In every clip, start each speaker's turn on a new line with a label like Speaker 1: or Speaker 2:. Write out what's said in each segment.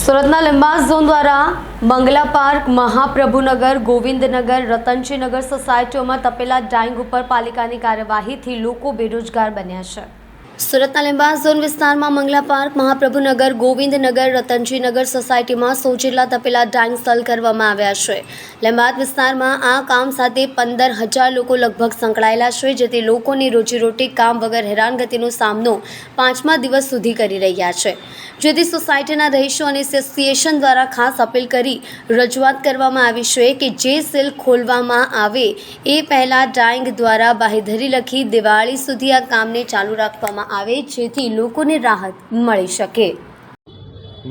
Speaker 1: સુરતના લીંબાસ ઝોન દ્વારા બંગલા પાર્ક, મહાપ્રભુનગર, ગોવિંદનગર, રતનજીનગર સોસાયટીઓમાં તપેલા ડાઈંગ ઉપર પાલિકાની કાર્યવાહીથી લોકો બેરોજગાર બન્યા છે। સુરતના લીંબાસ ઝોન વિસ્તારમાં મંગલા પાર્ક, મહાપ્રભુનગર, ગોવિંદનગર, રતનજીનગર સોસાયટીમાં 100 જેટલા તપેલા ડાઈંગ સ્થળ કરવામાં આવ્યા છે। લીંબાદ વિસ્તારમાં આ કામ સાથે 15,000 લોકો લગભગ સંકળાયેલા છે, જેથી લોકોની રોજીરોટી કામ વગર હેરાનગતિનો સામનો 5મા દિવસ સુધી કરી રહ્યા છે। જેથી સોસાયટીના રહીશો અને એસોસિએશન દ્વારા ખાસ અપીલ કરી રજૂઆત કરવામાં આવી છે કે જે સેલ ખોલવામાં આવે એ પહેલાં ડાઈંગ દ્વારા બાંહેધરી લખી દિવાળી સુધી આ કામને ચાલુ રાખવામાં આવે જેથી લોકોને રાહત મળી શકે।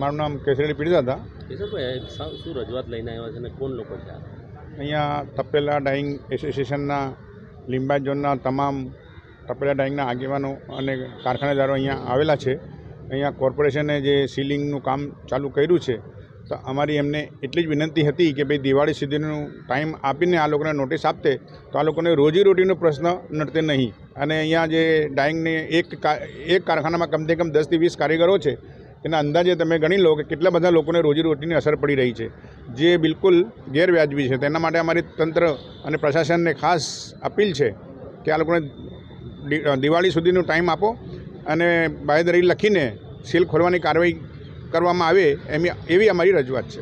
Speaker 2: મારું નામ કેસરી પીડિતા હતા।
Speaker 3: કેશવભાઈ, શું રજૂઆત લઈને આવ્યા છે અને કોણ લોકો છે?
Speaker 2: અહીંયા તપેલા ડાઈંગ એસોસિએશનના લીંબાદ ઝોનના તમામ તપેલા ડાઈંગના આગેવાનો અને કારખાનેદારો અહીંયા આવેલા છે। અહીંયા કોર્પોરેશને જે સીલિંગનું કામ ચાલુ કર્યું છે, તો અમારી એમને એટલી જ વિનંતી હતી કે ભાઈ દિવાળી સુધીનું ટાઈમ આપીને આ લોકોને નોટિસ આપતે તો આ લોકોને રોજીરોટીનો પ્રશ્ન નડતે નહીં। અને અહીંયા જે ડાઈંગને એક કારખાનામાં કમસે કમ 10 થી 20 કારીગરો છે, તેના અંદાજે તમે ગણી લો કે કેટલા બધા લોકોને રોજીરોટીની અસર પડી રહી છે, જે બિલકુલ ગેરવ્યાજબી છે। તેના માટે અમારી તંત્ર અને પ્રશાસનને ખાસ અપીલ છે કે આ લોકોને દિવાળી સુધીનો ટાઈમ આપો અને બાંહેધરી લખીને સીલ ખોલવાની કાર્યવાહી કરવામાં આવે એવી અમારી રજૂઆત છે।